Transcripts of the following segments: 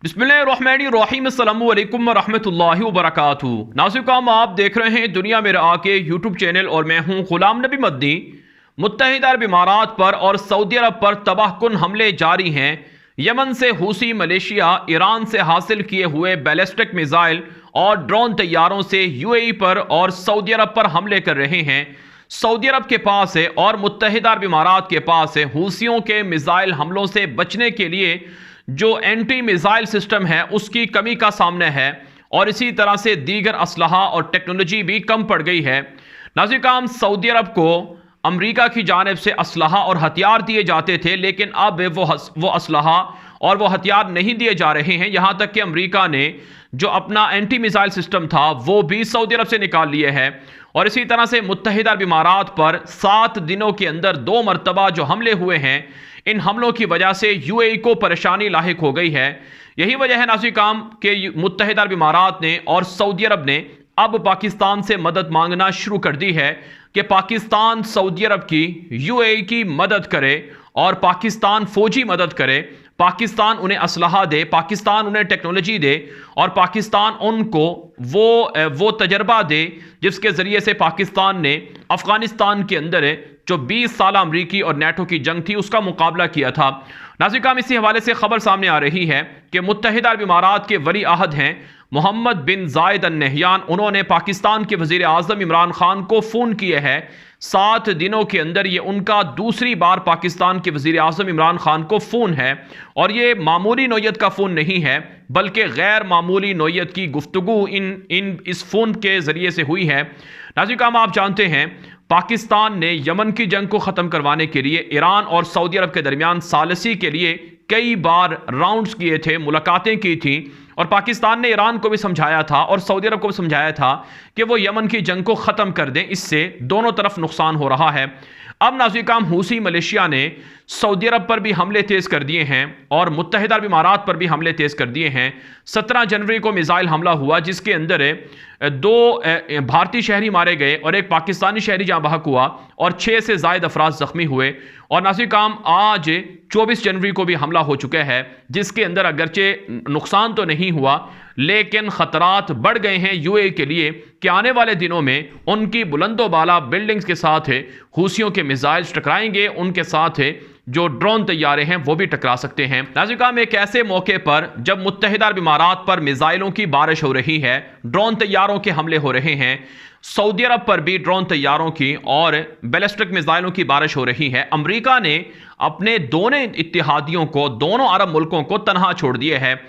बिस्मिल्लाहिर्रहमानिर्रहीम अस्सलामु अलैकुम वरहमतुल्लाहि वबरकातुहू। नाज़रीन, आप देख रहे हैं दुनिया में आके यूट्यूब चैनल और मैं हूं गुलाम नबी मद्दी। मुत्तहिदा अरब इमारात पर और सऊदी अरब पर तबाहकुन हमले जारी हैं। यमन से हूसी मलेशिया, ईरान से हासिल किए हुए बैलिस्टिक मिसाइल और ड्रोन तैयारों से यूएई पर और सऊदी अरब पर हमले कर रहे हैं। सऊदी अरब के पास है और मुत्तहिदा अरब इमारात के पास है हूसियों के मिसाइल हमलों से बचने के लिए जो एंटी मिसाइल सिस्टम है उसकी कमी का सामना है और इसी तरह से दीगर असलहा और टेक्नोलॉजी भी कम पड़ गई है। नाज़रीन, सऊदी अरब को अमेरिका की जानिब से असलहा और हथियार दिए जाते थे, लेकिन अब वो असलहा और वो हथियार नहीं दिए जा रहे हैं। यहाँ तक कि अमेरिका ने जो अपना एंटी मिसाइल सिस्टम था वो भी सऊदी अरब से निकाल लिए है। और इसी तरह से मुत्तहिदा अरब इमारात पर 7 दिनों के अंदर 2 मरतबा जो हमले हुए हैं, इन हमलों की वजह से यूएई को परेशानी लाहिक हो गई है। यही वजह है नाज़रीन कि मुत्तहिदा अरब इमारात ने और सऊदी अरब ने अब पाकिस्तान से मदद मांगना शुरू कर दी है कि पाकिस्तान सऊदी अरब की यूएई की मदद करे और पाकिस्तान फौजी मदद करे, पाकिस्तान उन्हें असलहा दे, पाकिस्तान उन्हें टेक्नोलॉजी दे और पाकिस्तान उनको वो तजर्बा दे जिसके ज़रिए से पाकिस्तान ने अफ़गानिस्तान के अंदर जो 20 साल अमरीकी और नेटो की जंग थी उसका मुकाबला किया था। नाज़रीन, इसी हवाले से खबर सामने आ रही है कि मुत्तहिदा अरब इमारात के वली अहद हैं मोहम्मद बिन जायद अल नहयान। उन्होंने पाकिस्तान के वज़ीर आज़म इमरान खान को फ़ोन किया है। 7 दिनों के अंदर ये उनका दूसरी बार पाकिस्तान के वज़ीर आज़म इमरान खान को फ़ोन है और ये मामूली नौयत का फ़ोन नहीं है बल्कि गैर मामूली नौयत की गुफ्तगू इस फ़ोन के ज़रिए से हुई है। नाज़रीन, आप जानते हैं पाकिस्तान ने यमन की जंग को ख़त्म करवाने के लिए ईरान और सऊदी अरब के दरमियान सालसी के लिए कई बार राउंड्स किए थे, मुलाकातें की थी और पाकिस्तान ने ईरान को भी समझाया था और सऊदी अरब को भी समझाया था कि वो यमन की जंग को ख़त्म कर दें, इससे दोनों तरफ नुकसान हो रहा है। अब नाज़रीन, हूसी मलेशिया ने सऊदी अरब पर भी हमले तेज़ कर दिए हैं और मुत्तहिदा अरब इमारात पर भी हमले तेज़ कर दिए हैं। 17 जनवरी को मिसाइल हमला हुआ जिसके अंदर 2 भारतीय शहरी मारे गए और एक पाकिस्तानी शहरी जहाँ बहक हुआ और 6 से ज़ायद अफराद ज़ख्मी हुए। और नाज़रीन, आज 24 जनवरी को भी हमला हो चुका है जिसके अंदर अगरचे नुकसान तो नहीं हुआ लेकिन ख़तरात बढ़ गए हैं यूएई के लिए कि आने वाले दिनों में उनकी बुलंदो बाला बिल्डिंग्स के साथ हूसियों के मिसाइल टकराएंगे, उनके साथ जो ड्रोन तैयारे हैं वो भी टकरा सकते हैं। नाज़रीन, एक ऐसे मौके पर जब मुत्तहिदा अरब इमारात पर मिसाइलों की बारिश हो रही है, ड्रोन तैयारों के हमले हो रहे हैं, सऊदी अरब पर भी ड्रोन तैयारों की और बैलिस्टिक मिसाइलों की बारिश हो रही है, अमेरिका ने अपने दोनों इत्तेहादियों को, दोनों अरब मुल्कों को तनहा छोड़ दिए है।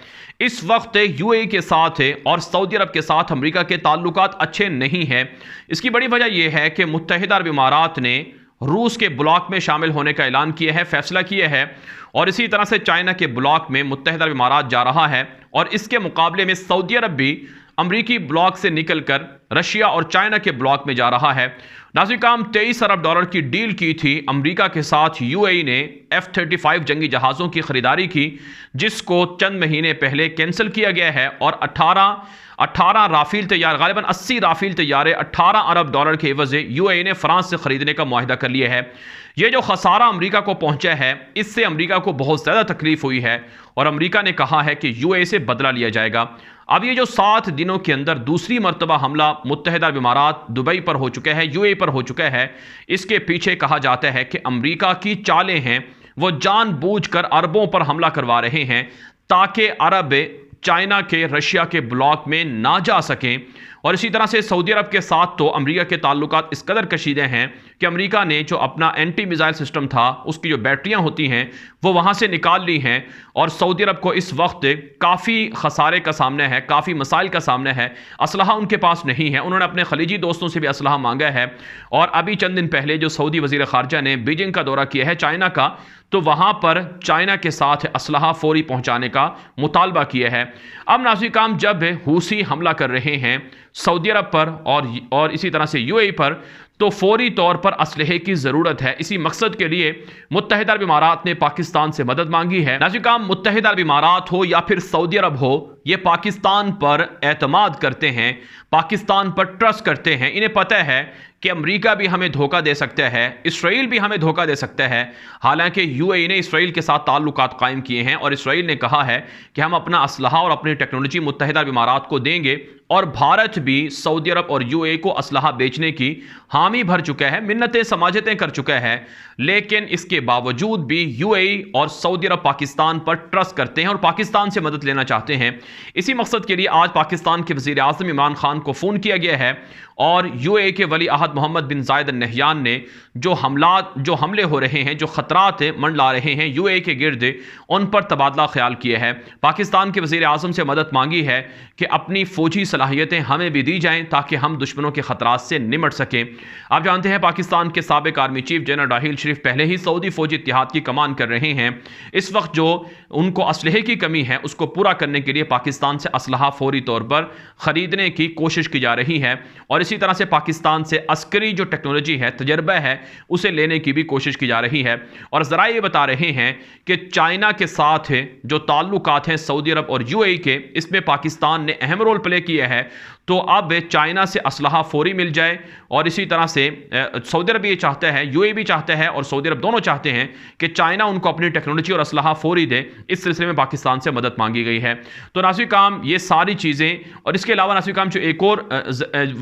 इस वक्त यूएई के साथ और सऊदी अरब के साथ अमेरिका के ताल्लुकात अच्छे नहीं हैं। इसकी बड़ी वजह यह है कि मुत्तहिदा अरब इमारात ने रूस के ब्लॉक में शामिल होने का ऐलान किया है, फैसला किया है और इसी तरह से चाइना के ब्लॉक में मुत्तहिदा अरब इमारात जा रहा है और इसके मुकाबले में सऊदी अरब भी अमरीकी ब्लॉक से निकलकर रशिया और चाइना के ब्लॉक में जा रहा है। नाज़रीन, 23 अरब डॉलर की डील की थी अमेरिका के साथ यूएई ने F-35 जंगी जहाज़ों की ख़रीदारी की जिसको चंद महीने पहले कैंसिल किया गया है और 18 राफेल तैयार, गालिबन 80 राफेल तैयारे 18 अरब डॉलर के एवज़ यूएई ने फ्रांस से ख़रीदने का मुआहिदा कर लिया है। ये जो खसारा अमेरिका को पहुंचा है इससे अमेरिका को बहुत ज़्यादा तकलीफ हुई है और अमेरिका ने कहा है कि यूएई से बदला लिया जाएगा। अब ये जो 7 दिनों के अंदर दूसरी मरतबा हमला मुत्तहिदा अरब इमारात दुबई पर हो चुका है, यूएई पर हो चुका है, इसके पीछे कहा जाता है कि अमेरिका की चालें हैं, वो जानबूझकर अरबों पर हमला करवा रहे हैं ताकि अरब चाइना के, रशिया के ब्लॉक में ना जा सकें। और इसी तरह से सऊदी अरब के साथ तो अमेरिका के ताल्लुकात इस कदर कशीदे हैं कि अमेरिका ने जो अपना एंटी मिसाइल सिस्टम था उसकी जो बैटरियां होती हैं वो वहां से निकाल ली हैं और सऊदी अरब को इस वक्त काफ़ी खसारे का सामना है, काफ़ी मसाइल का सामना है। असलहा उनके पास नहीं है, उन्होंने अपने खलीजी दोस्तों से भी असलहा मांगा है और अभी चंद दिन पहले जो सऊदी वज़ीर ख़ारजा ने बीजिंग का दौरा किया है चाइना का, तो वहां पर चाइना के साथ असलहा फौरी पहुंचाने का मुतालबा किया है। अब नाज़रीन, जब हूसी हमला कर रहे हैं सऊदी अरब पर और इसी तरह से यूएई पर, तो फौरी तौर पर असलहे की ज़रूरत है। इसी मकसद के लिए मुत्तहिदा अरब इमारात ने पाकिस्तान से मदद मांगी है। नाज़रीन, मुत्तहिदा अरब इमारात हो या फिर सऊदी अरब हो, ये पाकिस्तान पर एतमाद करते हैं, पाकिस्तान पर ट्रस्ट करते हैं। इन्हें पता है कि अमेरिका भी हमें धोखा दे सकता है, इसराइल भी हमें धोखा दे सकता है। हालांकि यूएई ने इसराइल के साथ ताल्लुकात कायम किए हैं और इसराइल ने कहा है कि हम अपना असलहा और अपनी टेक्नोलॉजी मुत्तहिदा अरब इमारात को देंगे, और भारत भी सऊदी अरब और यूएई को असलहा बेचने की हामी भर चुका है, मिन्नतें समाजतें कर चुका है। लेकिन इसके बावजूद भी यूएई और सऊदी अरब पाकिस्तान पर ट्रस्ट करते हैं और पाकिस्तान से मदद लेना चाहते हैं। इसी मकसद के लिए आज पाकिस्तान के वज़ीर आज़म इमरान खान को फ़ोन किया गया है और यूएई के वली अहद मोहम्मद बिन जायद अल नहयान ने जो हमले हो रहे हैं, जो खतरात मंडला रहे हैं यूएई के गिर्द, उन पर तबादला ख्याल किया है। पाकिस्तान के वज़ीर आज़म से मदद मांगी है कि अपनी फ़ौजी सलाहियतें हमें भी दी जाएं ताकि हम दुश्मनों के खतरात से निमट सकें। आप जानते हैं पाकिस्तान के साबिक आर्मी चीफ जनरल राहील शरीफ पहले ही सऊदी फ़ौजी इत्तिहाद की कमान कर रहे हैं। इस वक्त जो उनको असलहे की कमी है उसको पूरा करने के लिए पाकिस्तान से असलहा फौरी तौर पर ख़रीदने की कोशिश की जा रही है और इसी तरह से पाकिस्तान से अस्करी जो टेक्नोलॉजी है, तजर्बा है, उसे लेने की भी कोशिश की जा रही है। और ज़रा ये बता रहे हैं कि चाइना के साथ जो ताल्लुकात हैं सऊदी अरब और यूएई के, इसमें पाकिस्तान ने अहम रोल प्ले किया है। तो अब चाइना से असलहा फौरी मिल जाए और इसी तरह से सऊदी अरब ये चाहता है, यूएई भी चाहता है और सऊदी अरब दोनों चाहते हैं कि चाइना उनको अपनी टेक्नोलॉजी और असलहा फौरी दे। इस सिलसिले में पाकिस्तान से मदद मांगी गई है। तो नाज़रीन काम ये सारी चीज़ें, और इसके अलावा नाज़रीन काम जो एक और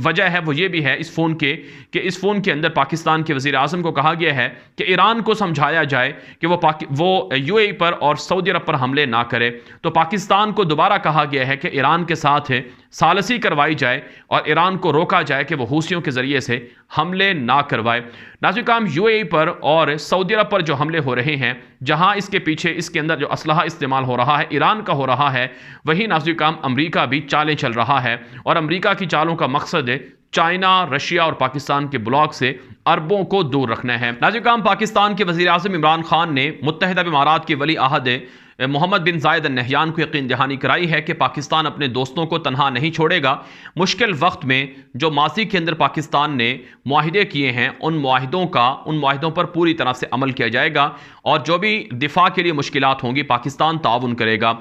वजह है वो ये भी है इस फ़ोन के, कि इस फ़ोन के अंदर पाकिस्तान के वज़ीर आज़म को कहा गया है कि ईरान को समझाया जाए कि वो यूएई पर और सऊदी अरब पर हमले ना करे। तो पाकिस्तान को दोबारा कहा गया है कि ईरान के साथ सालसी करवाई जाए और ईरान को रोका जाए कि वो हूसियों के ज़रिए से हमले ना करवाए। नाज़रीन काम यूएई पर और सऊदी अरब पर जो हमले हो रहे हैं, जहां इसके पीछे इसके अंदर जो असलहा इस्तेमाल हो रहा है ईरान का हो रहा है, वही नाज़रीन काम अमरीका भी चालें चल रहा है। और अमरीका की चालों का मकसद है चाइना, रशिया और पाकिस्तान के ब्लॉक से अरबों को दूर रखना है। नाज़रीन काम पाकिस्तान के वज़ीर आज़म इमरान खान ने मुत्तहिदा अरब इमारात के वली अहद मोहम्मद बिन जायद अल नहयान को यकीन दहानी कराई है कि पाकिस्तान अपने दोस्तों को तनहा नहीं छोड़ेगा। मुश्किल वक्त में जो माजी के अंदर पाकिस्तान ने मुआहिदे किए हैं, उन मुआहिदों पर पूरी तरह से अमल किया जाएगा और जो भी दिफा के लिए मुश्किलात होंगी पाकिस्तान ताउन करेगा।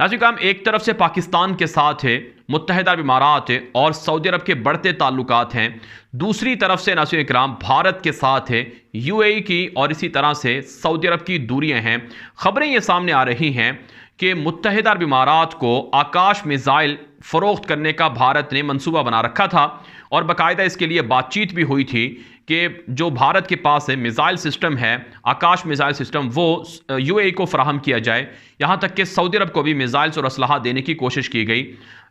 नाज़रीन काम एक तरफ से पाकिस्तान के साथ मुत्तहिदा अरब इमारात और सऊदी अरब के बढ़ते ताल्लुकात हैं, दूसरी तरफ से नाज़रीन इकराम भारत के साथ यूएई की और इसी तरह से सऊदी अरब की दूरियां हैं। खबरें ये सामने आ रही हैं कि मुत्तहिदा अरब इमारात को आकाश मिसाइल फ़रोख्त करने का भारत ने मंसूबा बना रखा था और बाकायदा इसके लिए बातचीत भी हुई थी कि जो भारत के पास मिसाइल सिस्टम है, आकाश मिसाइल सिस्टम, वो यूएई को फराहम किया जाए। यहाँ तक कि सऊदी अरब को भी मिसाइल्स और असलहा देने की कोशिश की गई,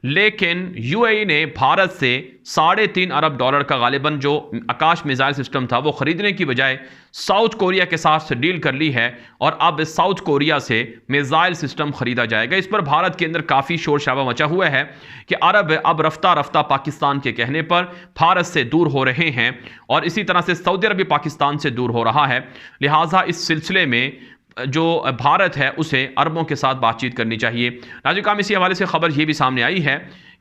लेकिन यूएई ने भारत से $3.5 अरब का गालिबन जो आकाश मिसाइल सिस्टम था वो ख़रीदने की बजाय साउथ कोरिया के साथ डील कर ली है और अब साउथ कोरिया से मिसाइल सिस्टम ख़रीदा जाएगा। इस पर भारत के अंदर काफ़ी शोर शराबा मचा हुआ है कि अरब अब रफ्ता रफ्ता पाकिस्तान के कहने पर भारत से दूर हो रहे हैं और इसी तरह से सऊदी अरब भी पाकिस्तान से दूर हो रहा है। लिहाजा इस सिलसिले में जो भारत है उसे अरबों के साथ बातचीत करनी चाहिए। नाज़रीन काम इसी हवाले से खबर ये भी सामने आई है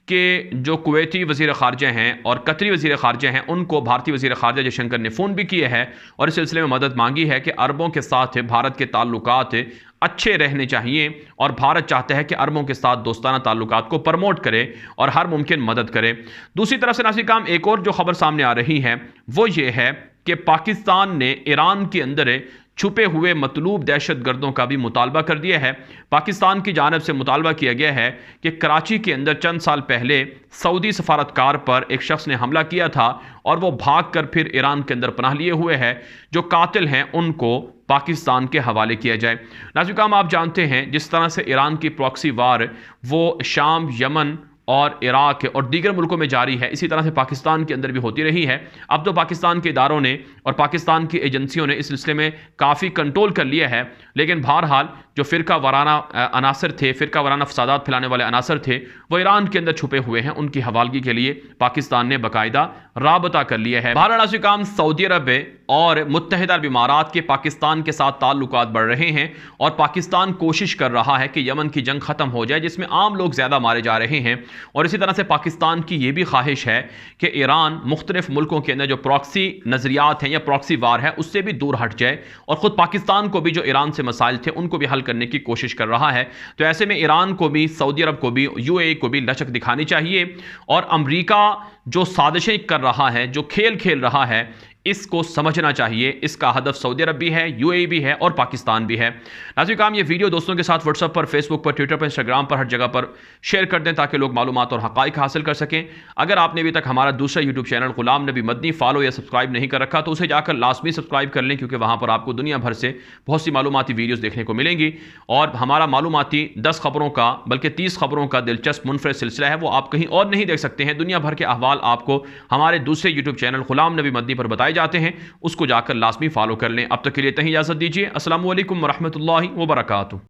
कि जो कुवैती वज़ीर ख़ारजा हैं और कतरी वज़ीर ख़ारजा हैं, उनको भारतीय वज़ीर ख़ारजा जयशंकर ने फ़ोन भी किया है और इस सिलसिले में मदद मांगी है कि अरबों के साथ भारत के ताल्लुकात अच्छे रहने चाहिए और भारत चाहता है कि अरबों के साथ दोस्ताना ताल्लुकात को प्रमोट करे और हर मुमकिन मदद करे। दूसरी तरफ से नाज़रीन काम एक और जो खबर सामने आ रही है वो ये है कि पाकिस्तान ने ईरान के अंदर छुपे हुए मतलूब दहशतगर्दों का भी मुतालबा कर दिया है। पाकिस्तान की जानिब से मुतालबा किया गया है कि कराची के अंदर चंद साल पहले सऊदी सफारतकार पर एक शख्स ने हमला किया था और वो भाग कर फिर ईरान के अंदर पनाह लिए हुए है। जो कातिल हैं उनको पाकिस्तान के हवाले किया जाए। नाज़रीन काम आप जानते हैं जिस तरह से ईरान की प्रॉक्सी वार वो शाम, यमन और इराक और दीगर मुल्कों में जारी है, इसी तरह से पाकिस्तान के अंदर भी होती रही है। अब तो पाकिस्तान के इदारों ने और पाकिस्तान की एजेंसियों ने इस सिलसिले में काफ़ी कंट्रोल कर लिया है, लेकिन बहरहाल जो फ़िरका वाराना अनासर थे, फ़िरका वाराना फसादात फैलाने वाले अनासर थे, वो ईरान के अंदर छुपे हुए हैं। उनकी हवालगी के लिए पाकिस्तान ने बाकायदा राबता कर लिया है। बहरहाल काम सऊदी अरब और मुत्तहिदा अरब इमारात के पाकिस्तान के साथ ताल्लुकात बढ़ रहे हैं और पाकिस्तान कोशिश कर रहा है कि यमन की जंग ख़त्म हो जाए जिसमें आम लोग ज़्यादा मारे जा रहे हैं। और इसी तरह से पाकिस्तान की ये भी ख्वाहिश है कि ईरान मुख्तलिफ मुल्कों के अंदर जो प्रॉक्सी नज़रियात हैं या प्रॉक्सी वार है उससे भी दूर हट जाए और ख़ुद पाकिस्तान को भी जो ईरान से मसाइल थे उनको भी हल करने की कोशिश कर रहा है। तो ऐसे में ईरान को भी, सऊदी अरब को भी, यूएई को भी लचक दिखानी चाहिए और अमेरिका जो साजिशें कर रहा है, जो खेल खेल रहा है, इसको समझना चाहिए। इसका हदफ सऊदी अरब भी है, यूएई भी है और पाकिस्तान भी है। नाज़रीन काम, ये वीडियो दोस्तों के साथ व्हाट्सएप पर, फेसबुक पर, ट्विटर पर, इंस्टाग्राम पर, हर जगह पर शेयर कर दें ताकि लोग मालूमात और हक़ाइक़ हासिल कर सकें। अगर आपने अभी तक हमारा दूसरा YouTube channel Ghulam Nabi Madani follow या सब्सक्राइब नहीं कर रखा तो उसे जाकर लाजमी सब्सक्राइब कर लें, क्योंकि वहाँ पर आपको दुनिया भर से बहुत सी मालूमाती वीडियोज़ देखने को मिलेंगी। और हमारा मालूमाती 10 खबरों का, बल्कि 30 खबरों का दिलचस्प मुनफरद सिलसिला है, वो आप कहीं और नहीं देख सकते हैं। दुनिया भर के अहवाल आपको हमारे दूसरे यूट्यूब चैनल गुलाम नबी मदनी पर बताए जाते हैं, उसको जाकर लाजमी फॉलो कर लें। अब तक के लिए इतनी इजाज़त दीजिए। अस्सलामु अलैकुम व रहमतुल्लाहि व बरकातुहू।